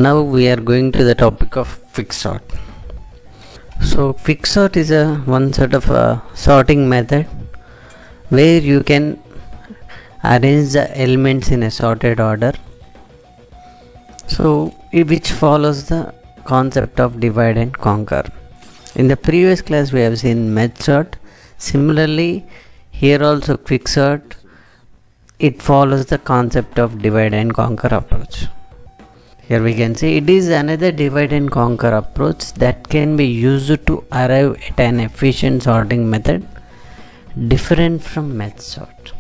Now we are going to the topic of quicksort. So quicksort is one sort of a sorting method where you can arrange the elements in a sorted order, so which follows the concept of divide and conquer. In the previous class we have seen merge sort. Similarly, here also quicksort, it follows the concept of divide and conquer approach. Here we can see it is another divide and conquer approach that can be used to arrive at an efficient sorting method different from merge sort.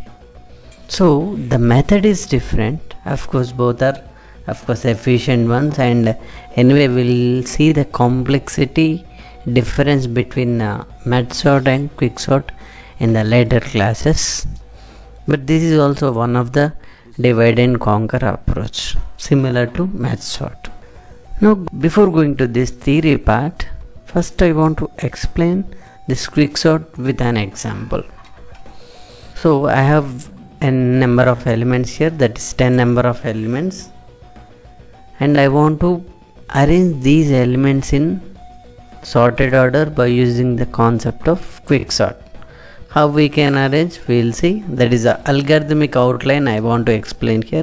So the method is different. Of course both are efficient ones, and anyway we'll see the complexity difference between merge sort and quicksort in the later classes. But this is also one of the divide and conquer approach similar to merge sort. Now before going to this theory part, first I want to explain this quicksort with an example. So I have a number of elements here, that is 10 number of elements, and I want to arrange these elements in sorted order by using the concept of quicksort. How we can arrange, we will see. That is the algorithmic outline I want to explain here.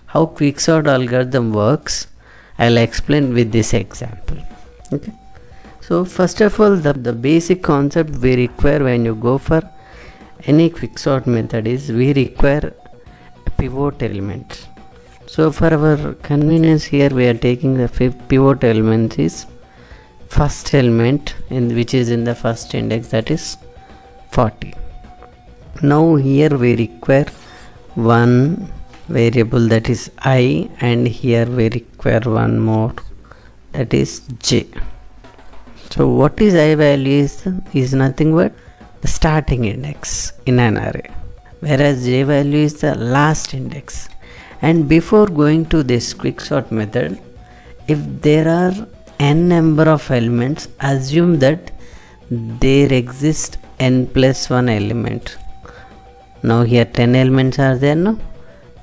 How quicksort algorithm works, I will explain with this example. Okay. So first of all, the basic concept we require when you go for any quicksort method is we require a pivot element. So for our convenience here we are taking the pivot element is first element which is in the first index, that is 40. Now here we require one variable, that is I, and here we require one more, that is j. So what is I value is nothing but the starting index in an array, whereas j value is the last index. And before going to this quicksort method, if there are n number of elements, assume that there exist n plus 1 element. Now here 10 elements are there, no?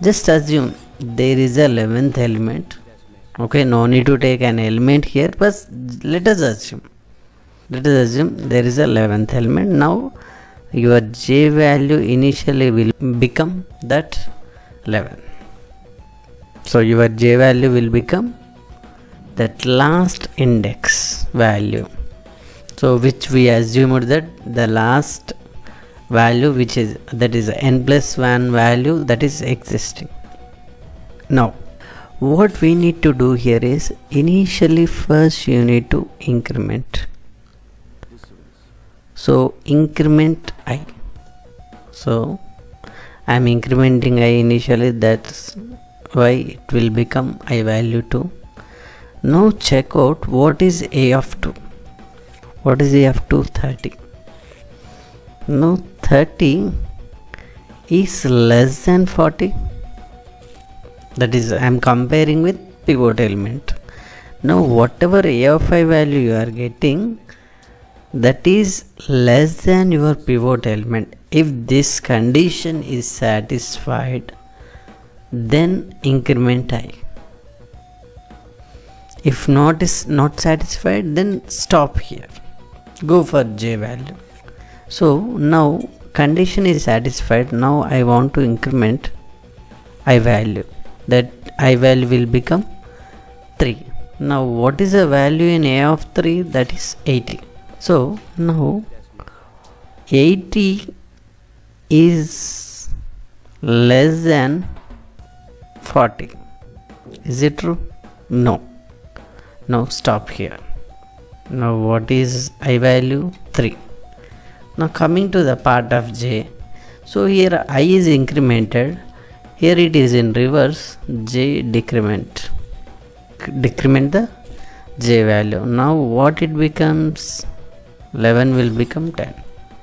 Just assume there is a 11th element. Okay, no need to take an element here, but let us assume there is a 11th element. Now your j value initially will become that 11. So your j value will become that last index value. So which we assumed that the last value, which is that is n plus 1 value that is existing. Now what we need to do here is initially first you need to increment. So increment I. So I am incrementing I initially, that's why it will become I value 2. Now check out what is a of 2. What is a of 2? 30. Now 30 is less than 40. That is, I am comparing with pivot element. Now whatever a of I value you are getting, that is less than your pivot element. If this condition is satisfied, then increment I. If not is not satisfied, then stop here. Go for j value. So now condition is satisfied. Now I want to increment I value. That I value will become 3. Now what is the value in a of 3? That is 80. So now 80 is less than 40. Is it true? No. Now stop here. Now what is I value? 3. Now coming to the part of j. So here I is incremented. Here it is in reverse. J decrement the j value. Now what it becomes? 11 will become 10.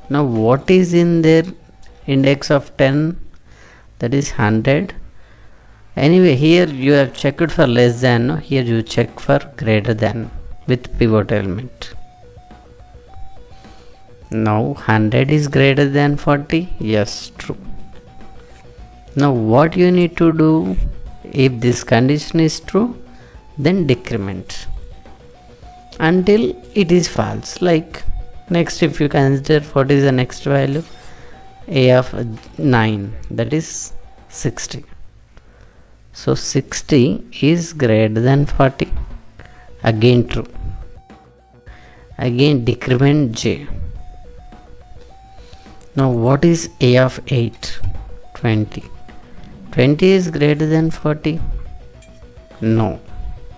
Now what is in their index of 10? That is 100. Anyway, here you have checked for less than, no? Here you check for greater than with pivot element. Now 100 is greater than 40. Yes, true. Now what you need to do, if this condition is true, then decrement until it is false. Like next, if you consider what is the next value, a of 9, that is 60. So 60 is greater than 40, again true. Again decrement j. Now what is a of 8? 20. 20 is greater than 40? No.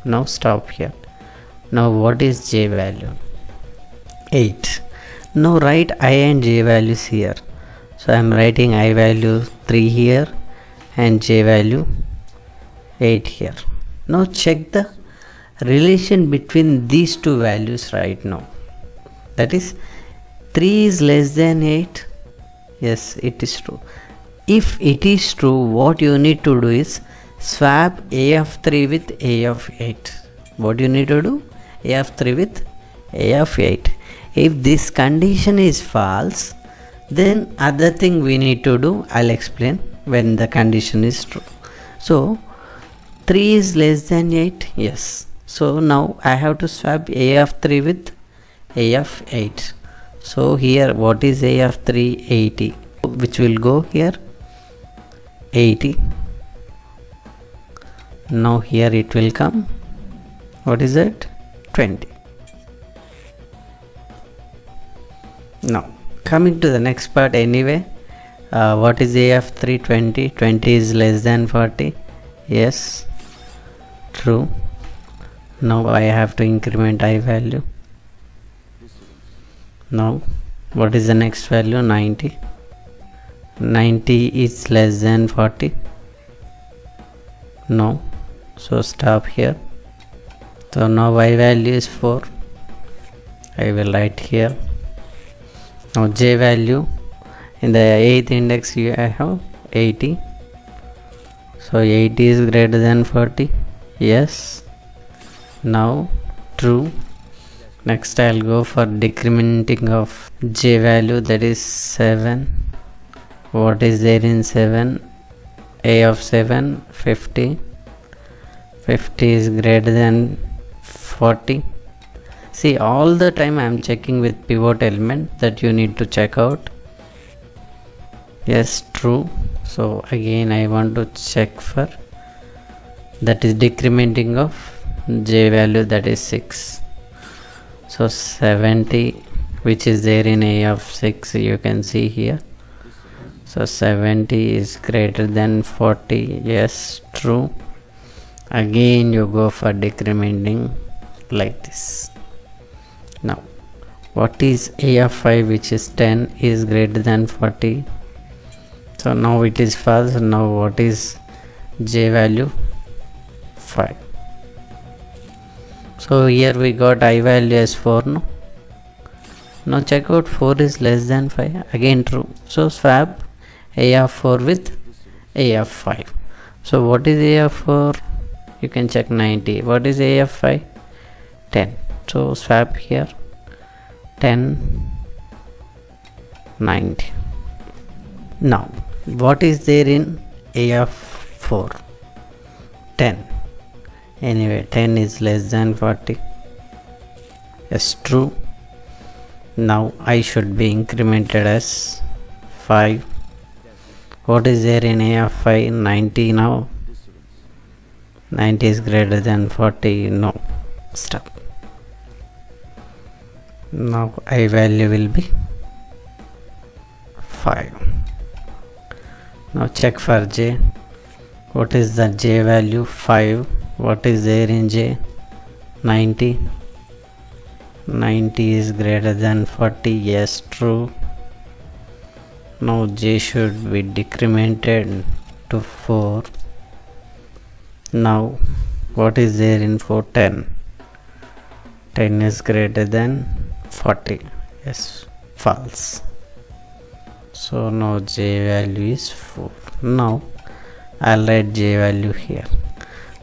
Now stop here. Now what is j value? 8. Now write I and j values here. So I am writing I value 3 here and j value 8 here. Now check the relation between these two values right now. That is, 3 is less than 8. Yes, it is true. If it is true, what you need to do is swap a of 3 with a of 8. What you need to do? A of 3 with a of 8. If this condition is false, then other thing we need to do, I'll explain when the condition is true. So 3 is less than 8. Yes. So now I have to swap a of 3 with a of 8. So here what is a of 3? 80, which will go here 80. Now here it will come, what is it? 20. Now coming to the next part anyway, what is a of 3? 20. 20 is less than 40. Yes, true. Now I have to increment I value. Now what is the next value? 90. 90 is less than 40. No. So stop here. So now y value is 4. I will write here. Now j value in the 8th index you have 80. So 80 is greater than 40. Yes. Now true. Next I'll go for decrementing of j value, that is 7. What is there in 7? A of 7, 50. 50 is greater than 40. See, all the time I am checking with pivot element, that you need to check out. Yes, true. So again I want to check for, that is decrementing of j value, that is 6. So 70, which is there in a of 6, you can see here. So 70 is greater than 40. Yes, true. Again you go for decrementing like this. Now what is a of 5, which is 10, is greater than 40? So now it is false. Now what is j value? 5. So here we got I value as 4. No. Now check out, 4 is less than 5. Again true. So swap a of 4 with a of 5. So what is a of 4? You can check 90. What is a of 5? 10. So swap here 10, 90. Now what is there in a of 4? 10. Anyway, 10 is less than 40. Yes, true. Now I should be incremented as 5. What is there in a of 5? 90 now. 90 is greater than 40. No. Stop. Now I value will be 5. Now check for j. What is the j value? 5. What is there in j? 90. 90 is greater than 40. Yes, true. Now j should be decremented to 4. Now what is there in 4? 10. 10 is greater than 40. Yes, false. So now j value is 4. Now I'll write j value here.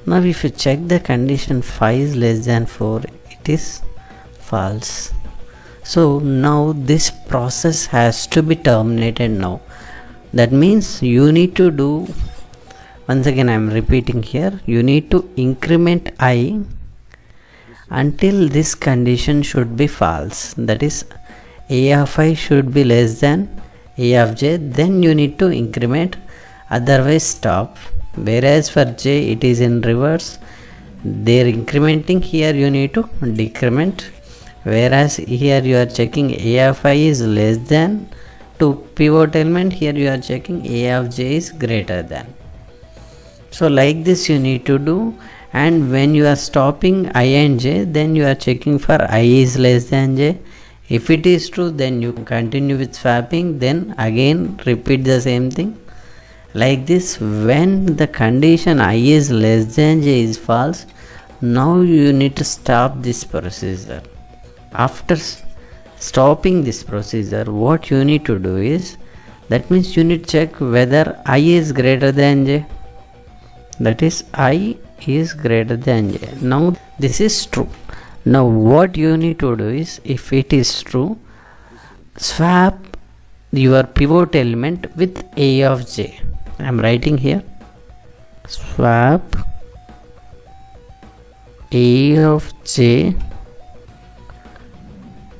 Now if you check the condition, 5 is less than 4, it is false. So now this process has to be terminated now. That means you need to do once again I am repeating here, you need to increment I until this condition should be false, that is a of I should be less than a of j, then you need to increment, otherwise stop. Whereas for j it is in reverse, they are incrementing, here you need to decrement, whereas here you are checking a of I is less than to pivot element, here you are checking a of j is greater than. So like this you need to do, and when you are stopping I and j, then you are checking for I is less than j. If it is true, then you continue with swapping, then again repeat the same thing. Like this, when the condition I is less than j is false, now you need to stop this procedure. After stopping this procedure, what you need to do is, that means you need to check whether I is greater than j, that is I is greater than j. Now this is true. Now what you need to do is, if it is true, swap your pivot element with a of j. I am writing here, swap a of j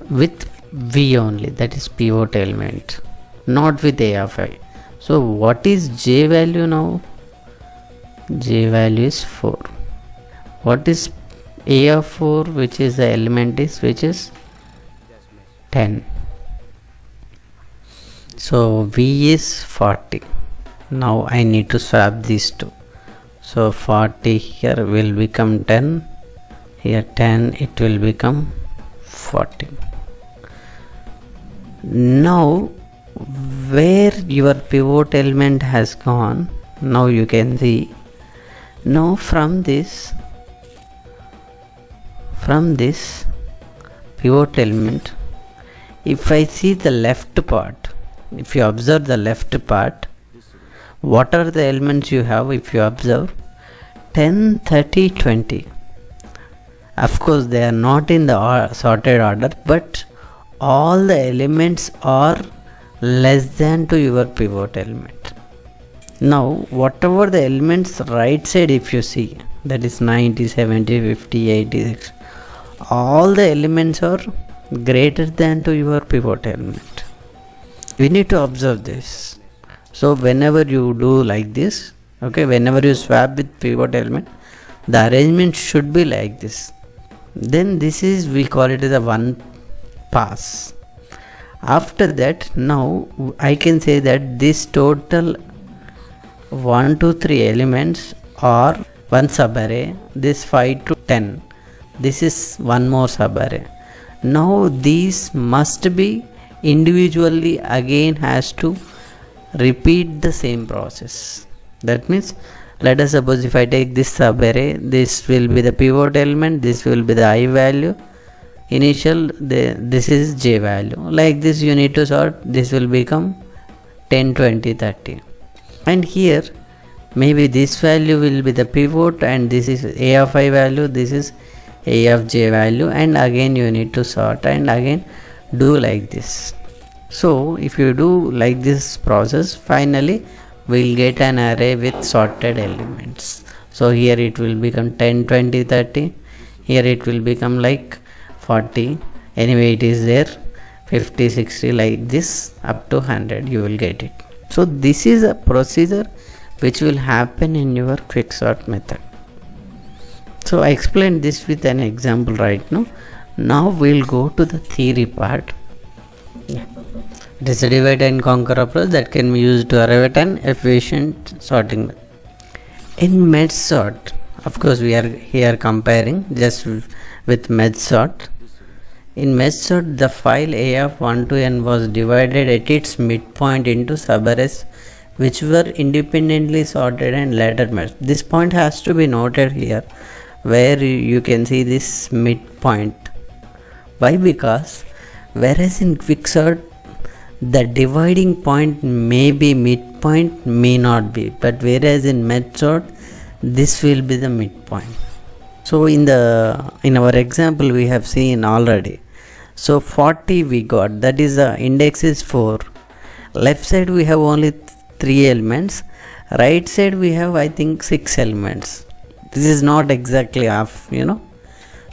with v only, that is pivot element, not with a of I. So what is j value now? J value is 4. What is a of 4, which is the element is, which is 10. So v is 40. Now I need to swap these two. So 40 here will become 10, here 10, it will become 40. Now where your pivot element has gone, now you can see. Now from this pivot element, if I see the left part, if you observe the left part, what are the elements you have? If you observe 10, 30, 20, of course they are not in the sorted order, but all the elements are less than to your pivot element. Now whatever the elements right side, if you see, that is 90, 70, 50, 86, all the elements are greater than to your pivot element. We need to observe this. So whenever you do like this, okay, whenever you swap with pivot element, the arrangement should be like this. Then this is, we call it as a one pass. After that, now I can say that this total 1, 2, 3 elements are one subarray, this 5 to 10, this is one more subarray. Now these must be individually, again has to repeat the same process. That means, let us suppose if I take this subarray, this will be the pivot element, this will be the I value, initial, this is j value. Like this you need to sort, this will become 10, 20, 30. And here maybe this value will be the pivot, and this is a of I value, this is a of j value, and again you need to sort and again do like this. So if you do like this process, finally we'll get an array with sorted elements. So here it will become 10, 20, 30, here it will become like 40, anyway it is there, 50, 60, like this up to 100 you will get it. So this is a procedure which will happen in your quicksort method. So I explained this with an example right now. Now we'll go to the theory part. It is a divide and conquer approach that can be used to arrive at an efficient sorting method. In MedSort, of course we are here comparing just with MedSort. In MedSort, the file A of 1 to n was divided at its midpoint into subarrays which were independently sorted and later merged. This point has to be noted here, where you can see this midpoint. Why? Because whereas in quicksort the dividing point may be midpoint, may not be, but whereas in MedSort this will be the midpoint. So in our example we have seen already. So 40 we got, that is the index is 4. Left side we have only 3 elements, Right side we have, I think, 6 elements. This is not exactly half,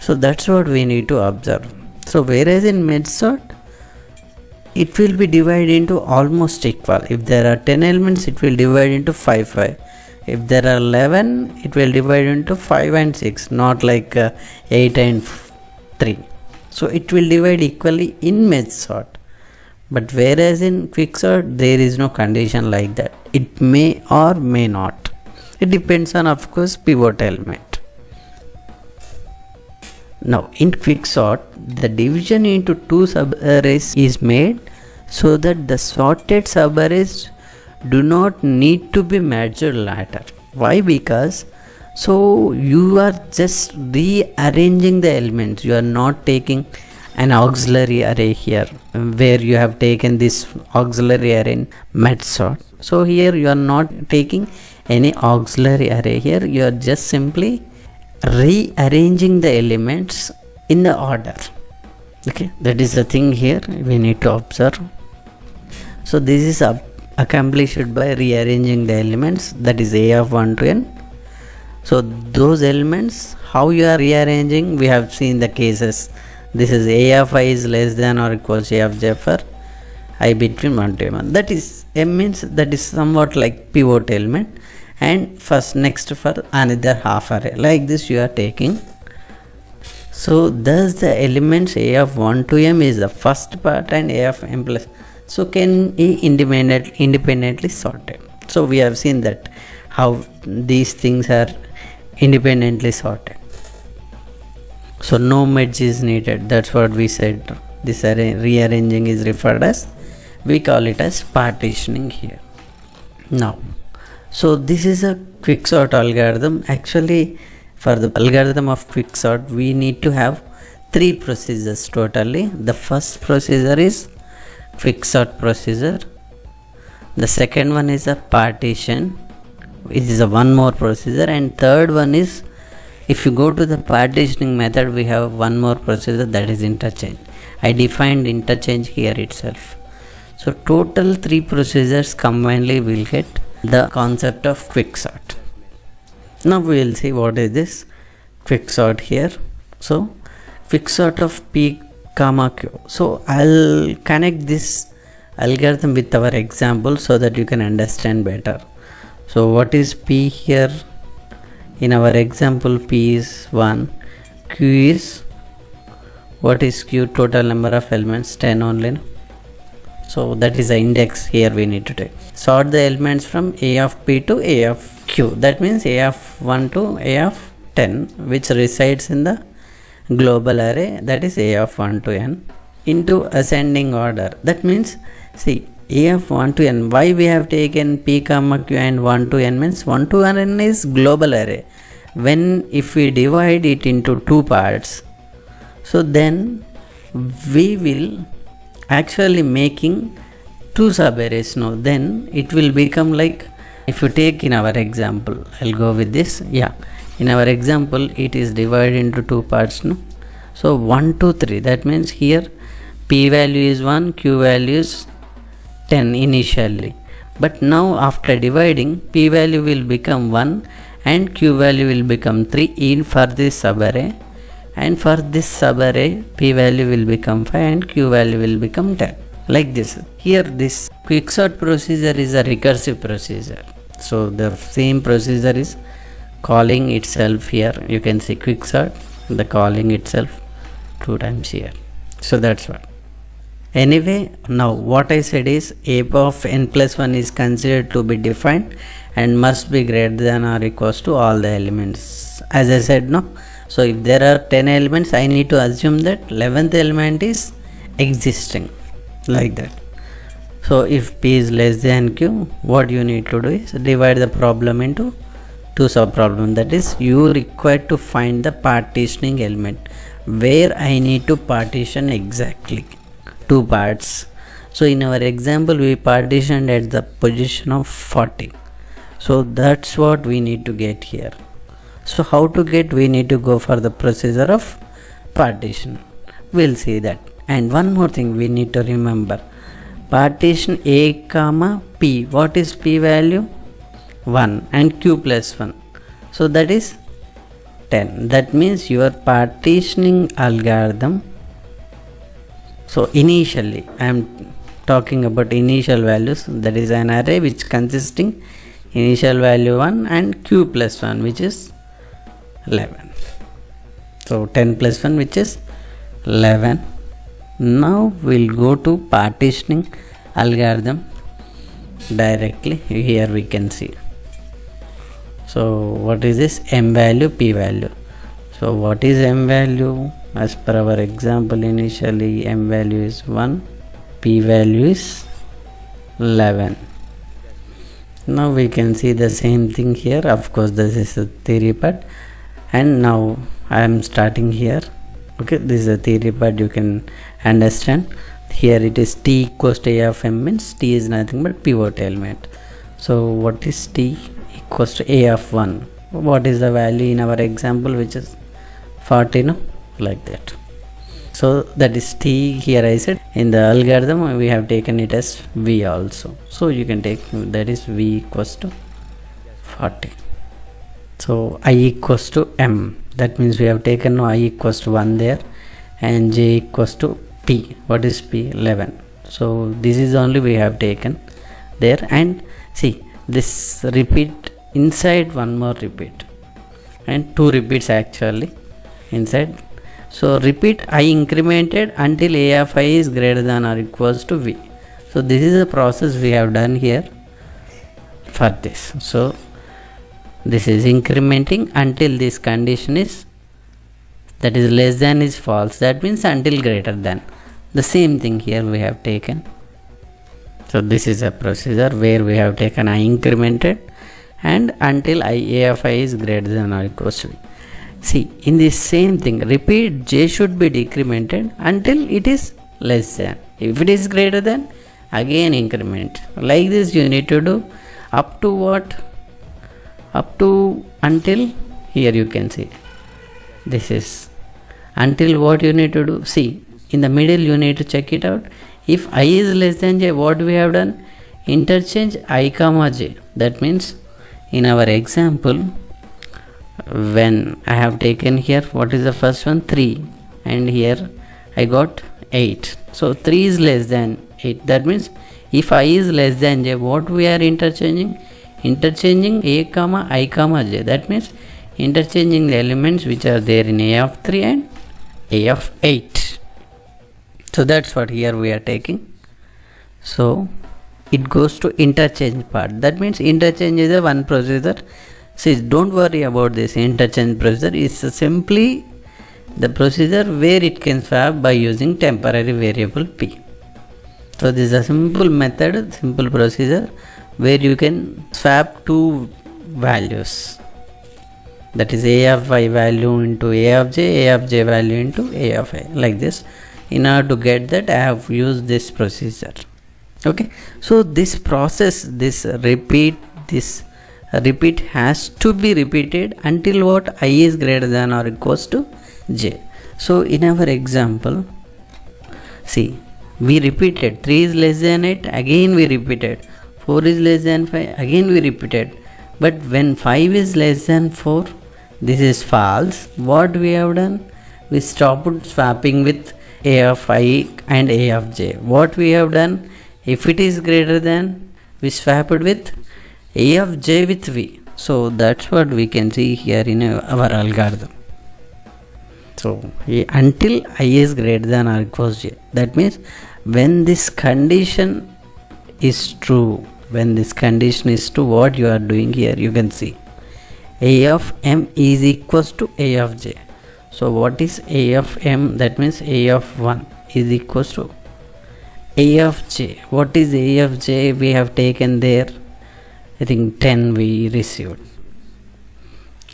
so that's what we need to observe. So whereas in med sort, it will be divided into almost equal. If there are 10 elements, it will divide into 5 5. If there are 11, it will divide into 5 and 6, not like 8 and 3. So it will divide equally in med sort. But whereas in quicksort, there is no condition like that. It may or may not. It depends on, of course, pivot element. Now in quicksort, the division into two subarrays is made so that the sorted subarrays do not need to be merged later. Why? Because so you are just rearranging the elements. You are not taking an auxiliary array here where you have taken this auxiliary array in med sort. So here you are not taking any auxiliary array here. You are just simply rearranging the elements in the order. Okay, that is the thing here we need to observe. So this is accomplished by rearranging the elements, that is A of 1 to n. So those elements, how you are rearranging, we have seen the cases. This is A of I is less than or equals to A of j for I between 1 to m. That is m means that is somewhat like pivot element, and first next for another half array. Like this you are taking. So thus the elements A of 1 to m is the first part and A of m plus. So can be independently sorted. So we have seen that how these things are independently sorted. So no merge is needed. That's what we said. This rearranging is referred as, we call it as partitioning here. Now, so this is a quicksort algorithm. Actually, for the algorithm of quicksort, we need to have 3 procedures totally. The first procedure is quicksort procedure. The second one is a partition, which is a one more procedure, and third one is, if you go to the partitioning method, we have one more procedure, that is interchange. I defined interchange here itself. So total 3 procedures combinedly will get the concept of quicksort. Now we will see what is this quicksort here. So quicksort of P comma Q. So I'll connect this algorithm with our example so that you can understand better. So what is P here? In our example, P is 1, Q is, what is Q? Total number of elements 10 only. So that is the index here we need to take. Sort the elements from A of P to A of Q. That means A of 1 to A of 10, which resides in the global array, that is A of 1 to n, into ascending order. That means, see, A of 1 to n, why we have taken P comma Q and 1 to n means 1 to n is global array. When if we divide it into 2 parts, so then we will actually making 2 subarrays now. Then it will become like, if you take in our example, I'll go with this. Yeah, in our example it is divided into 2 parts now. So 1 2 3, that means here P value is 1, Q value is 10 initially, but now after dividing, P value will become 1 and Q value will become 3 in for this subarray, and for this subarray P value will become 5 and Q value will become 10, like this. Here this quicksort procedure is a recursive procedure. So the same procedure is calling itself here. You can see quicksort, the calling itself 2 times here. So that's what. Anyway, now what I said is A of n plus 1 is considered to be defined and must be greater than or equals to all the elements, as I said, no. So if there are 10 elements, I need to assume that 11th element is existing, like that. So if P is less than Q, what you need to do is divide the problem into 2 sub-problems. That is, you require to find the partitioning element where I need to partition exactly 2 parts. So in our example, we partitioned at the position of 40. So that's what we need to get here. So how to get? We need to go for the procedure of partition. We'll see that. And one more thing we need to remember. Partition A comma P. What is P value? 1 and q plus 1. So that is 10. That means your partitioning algorithm. So initially I am talking about initial values, that is an array which consisting initial value 1 and q plus 1 which is 11. So 10 plus 1 which is 11. Now we'll go to partitioning algorithm directly. Here we can see. So what is this? M value, P value. So what is M value? As per our example, initially M value is 1, P value is 11. Now we can see the same thing here. Of course this is the theory part, and now I am starting here. Okay, this is the theory part, you can understand. Here it is T equals to A of M, means T is nothing but pivot element. So what is T equals to A of 1? What is the value in our example, which is 40, no? Like that. So that is T. Here I said in the algorithm we have taken it as V also. So you can take that is V equals to 40. So I equals to M. That means we have taken I equals to 1 there, and J equals to P. What is P? 11. So this is only we have taken there, and see this repeat inside one more repeat and two repeats actually inside. So repeat I incremented until A of I is greater than or equals to V. So this is the process we have done here for this. So this is incrementing until this condition is, that is less than is false, that means until greater than. The same thing here we have taken. So this is a procedure where we have taken I incremented and until A of I is greater than or equals to V. See, in this same thing, repeat J should be decremented until it is less than. If it is greater than, again increment. Like this you need to do up to what? Up to until, here you can see. This is until what you need to do. See, in the middle you need to check it out. If I is less than J, what we have done? Interchange I comma J. That means in our example, when I have taken here, what is the first one? 3, and here I got 8. So 3 is less than 8. That means if I is less than J, what we are interchanging? Interchanging A comma I comma J. That means interchanging the elements which are there in A of 3 and A of 8. So that's what here we are taking. So it goes to interchange part. That means interchange is a one procedure. See, don't worry about this interchange procedure. It's simply the procedure where it can swap by using temporary variable P. So this is a simple method, simple procedure where you can swap two values, that is A of I value into A of J value into A of I, like this. In order to get that, I have used this procedure. Okay, so this process, this repeat has to be repeated until what? I is greater than or equals to J. So in our example, see, we repeated 3 is less than 8, again we repeated 4 is less than 5, again we repeated. But when 5 is less than 4, this is false. What we have done? We stopped swapping with A of I and A of J. What we have done? If it is greater than, we swapped with A of J with V. So that's what we can see here in our algorithm. So until I is greater than or equals to J. That means when this condition is true, when this condition is true, what you are doing here, you can see A of M is equals to A of J. So what is A of M? That means A of 1 is equals to A of J. What is A of J? We have taken there, I think 10 we received.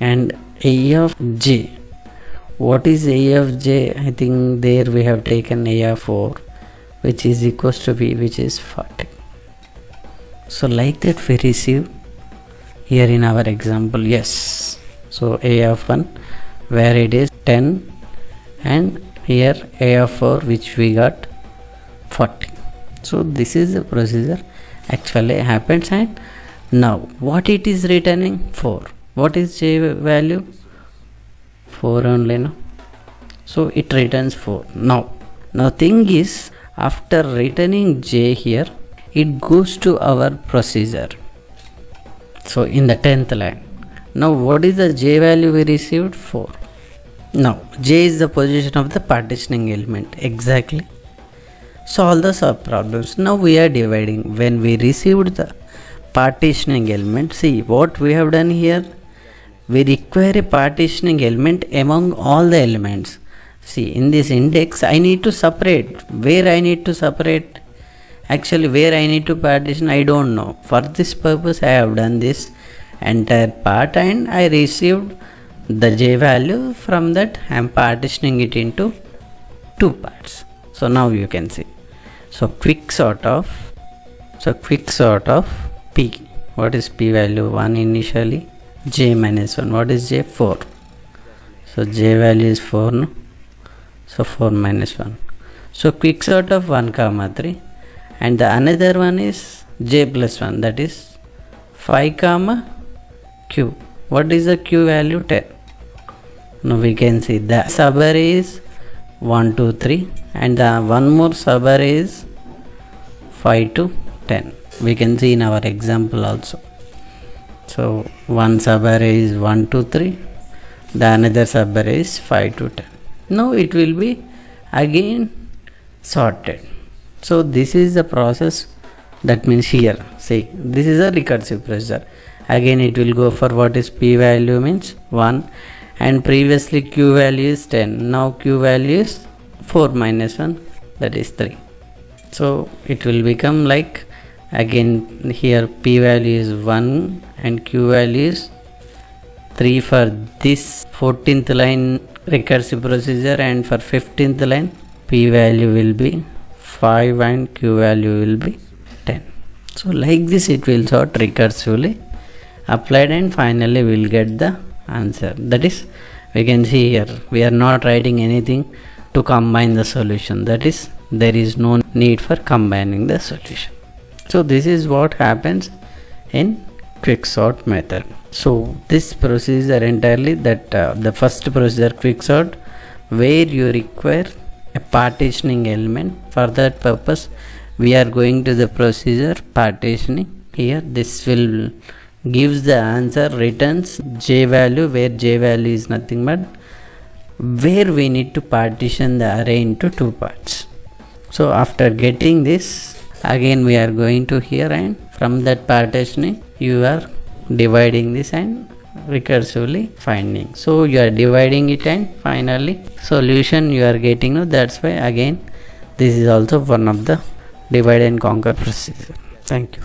And A of J, what is A of J? I think there we have taken A of 4, which is equals to V, which is 40. So like that we receive here in our example. Yes, so A of 1 where it is 10, and here A of 4 which we got 40. So this is the procedure actually happens, and Now what it is returning? 4. What is j value? 4 only, no? So it returns 4. Now thing is, after returning j here, it goes to our procedure. So in the 10th line, now what is the j value we received? 4. Now j is the position of the partitioning element. Exactly. Solve the sub problems. Now we are dividing. When we received the partitioning element, see what we have done here. We require a partitioning element among all the elements. See, in this index I need to separate. Where I need to separate? Actually where I need to partition, I don't know. For this purpose I have done this entire part and I received the j value. From that I am partitioning it into 2 parts. So now you can see. So quick sort of p. What is p value? 1 initially. J minus 1. What is j? 4. So j value is 4, no? So 4 minus 1. So quick sort of 1 comma 3, and the another one is j plus 1, that is 5 comma q. What is the q value? 10. Now we can see the subarray is 1 2 3, and the one more subarray is 5 to 10. We can see in our example also. So one subarray is 1 2 3, the another subarray is 5 to 10. Now it will be again sorted. So this is the process. That means here, see, this is a recursive procedure. Again it will go for what is p value, means 1, and previously q value is 10. Now q value is 4 minus 1, that is 3. So it will become like, again here p value is 1 and q value is 3 for this 14th line recursive procedure, and for 15th line p value will be 5 and q value will be 10. So like this it will sort recursively applied, and finally we will get the answer. That is, we can see here we are not writing anything to combine the solution. That is, there is no need for combining the solution. So this is what happens in quicksort method. So this procedure entirely, that the first procedure quicksort, where you require a partitioning element. For that purpose we are going to the procedure partitioning. Here this will gives the answer, returns j value, where j value is nothing but where we need to partition the array into 2 parts. So after getting this, again we are going to here, and from that partitioning you are dividing this and recursively finding. So you are dividing it and finally solution you are getting. That's why again this is also one of the divide and conquer procedure. Thank you.